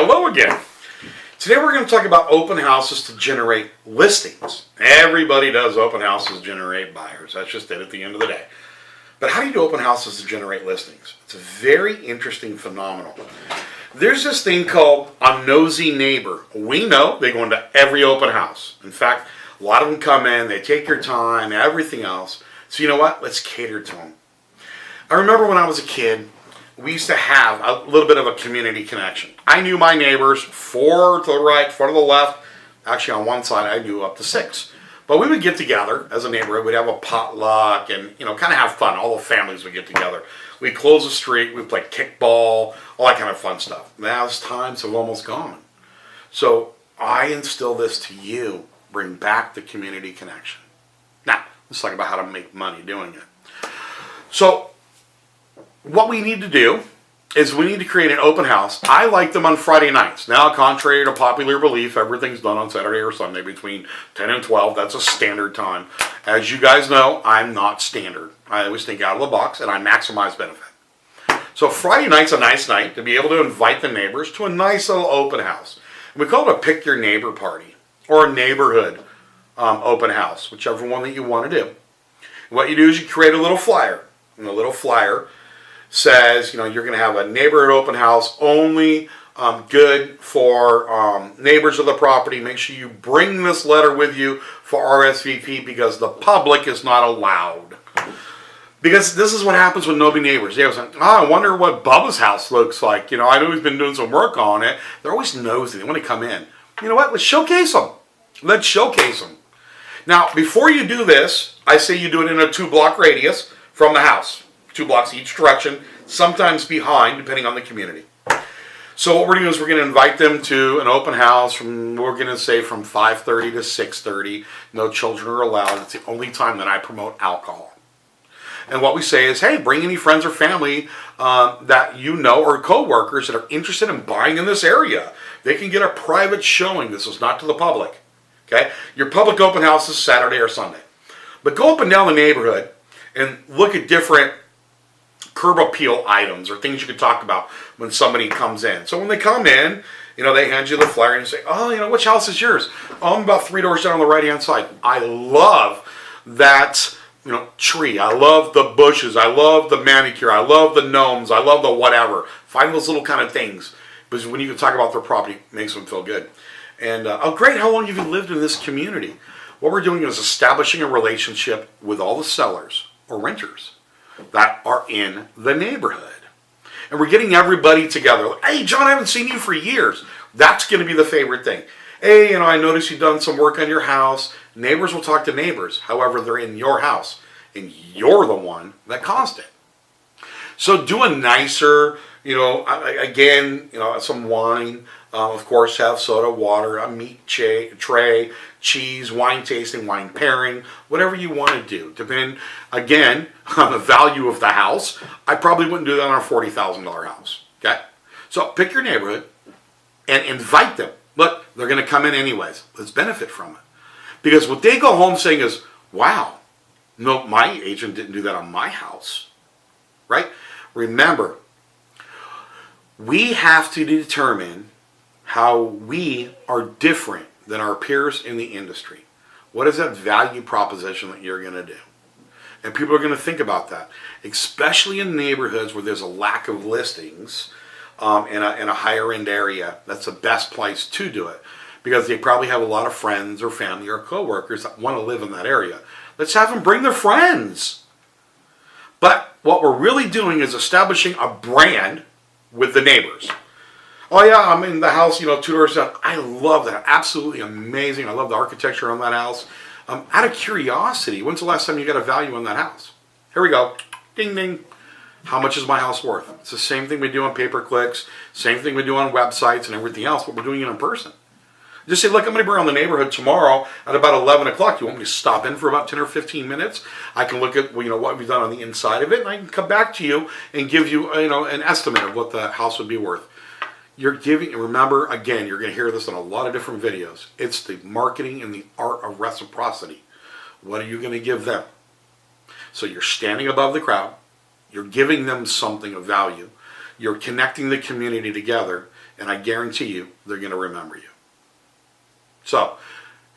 Hello again. Today we're going to talk about open houses to generate listings. Everybody does open houses to generate buyers. That's just it at the end of the day. But how do you do open houses to generate listings? It's a very interesting phenomenon. There's this thing called a nosy neighbor. We know they go into every open house. In fact, a lot of them come in, they take your time, everything else. So you know what? Let's cater to them. I remember when I was a kid, we used to have a little bit of a community connection. I knew my neighbors, 4 to the right, 4 to the left. Actually, on one side, I knew up to 6. But we would get together as a neighborhood. We'd have a potluck and, kind of have fun. All the families would get together. We'd close the street. We'd play kickball, all that kind of fun stuff. Now, those times have almost gone. So I instill this to you. Bring back the community connection. Now, let's talk about how to make money doing it. So, what we need to do is we need to create an open house. I like them on Friday nights. Now, contrary to popular belief, everything's done on Saturday or Sunday between 10 and 12. That's a standard time. As you guys know, I'm not standard. I always think out of the box, and I maximize benefit. So Friday night's a nice night to be able to invite the neighbors to a nice little open house. And we call it a pick your neighbor party or a neighborhood open house, whichever one that you want to do. What you do is you create a little flyer. And the little flyer says, you're going to have a neighborhood open house, only good for neighbors of the property. Make sure you bring this letter with you for RSVP because the public is not allowed. Because this is what happens with nobody neighbors. They always say, I wonder what Bubba's house looks like. I know he's been doing some work on it. They're always nosy. They want to come in. You know what? Let's showcase them. Let's showcase them. Now, before you do this, I say you do it in a 2-block radius from the house. 2 blocks each direction, sometimes behind, depending on the community. So what we're going to do is we're going to invite them to an open house from 5:30 to 6:30. No children are allowed. It's the only time that I promote alcohol. And what we say is, hey, bring any friends or family that you know or co-workers that are interested in buying in this area. They can get a private showing. This is not to the public. Okay? Your public open house is Saturday or Sunday. But go up and down the neighborhood and look at different curb appeal items or things you could talk about when somebody comes in. So when they come in, they hand you the flyer and you say, which house is yours? Oh, I'm about 3 doors down on the right-hand side. I love that, tree. I love the bushes. I love the manicure. I love the gnomes. I love the whatever. Find those little kind of things. Because when you can talk about their property, it makes them feel good. And, great, how long have you lived in this community? What we're doing is establishing a relationship with all the sellers or renters that are in the neighborhood. And we're getting everybody together. Like, hey, John, I haven't seen you for years. That's going to be the favorite thing. Hey, I noticed you've done some work on your house. Neighbors will talk to neighbors. However, they're in your house. And you're the one that caused it. So do a nicer, some wine. Of course, have soda, water, a meat tray, cheese, wine tasting, wine pairing, whatever you want to do. Depending, again, on the value of the house. I probably wouldn't do that on a $40,000 house. Okay? So pick your neighborhood and invite them. Look, they're going to come in anyways. Let's benefit from it. Because what they go home saying is, wow, no, my agent didn't do that on my house. Right? Remember, we have to determine how we are different than our peers in the industry. What is that value proposition that you're going to do? And people are going to think about that, especially in neighborhoods where there's a lack of listings in a higher end area. That's the best place to do it because they probably have a lot of friends or family or coworkers that want to live in that area. Let's have them bring their friends. But what we're really doing is establishing a brand with the neighbors. Oh yeah, I'm in the house, 2 doors down. I love that. Absolutely amazing. I love the architecture on that house. Out of curiosity, when's the last time you got a value on that house? Here we go. Ding, ding. How much is my house worth? It's the same thing we do on pay-per-clicks, same thing we do on websites and everything else, but we're doing it in person. Just say, look, I'm going to be around the neighborhood tomorrow at about 11 o'clock. You want me to stop in for about 10 or 15 minutes? I can look at what we've done on the inside of it, and I can come back to you and give you, an estimate of what the house would be worth. You're giving, remember, again, you're going to hear this in a lot of different videos. It's the marketing and the art of reciprocity. What are you going to give them? So you're standing above the crowd. You're giving them something of value. You're connecting the community together. and I guarantee you they're going to remember you. So,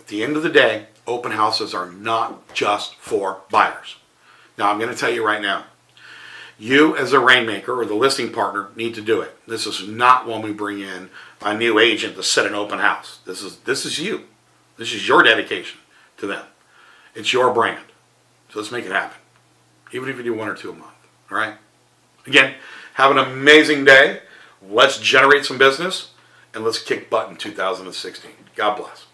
at the end of the day, open houses are not just for buyers. Now, I'm going to tell you right now, you as a rainmaker or the listing partner need to do it. This is not when we bring in a new agent to set an open house. This is you. This is your dedication to them. It's your brand. So let's make it happen. Even if you do 1 or 2 a month. All right? Again, have an amazing day. Let's generate some business and let's kick butt in 2016. God bless.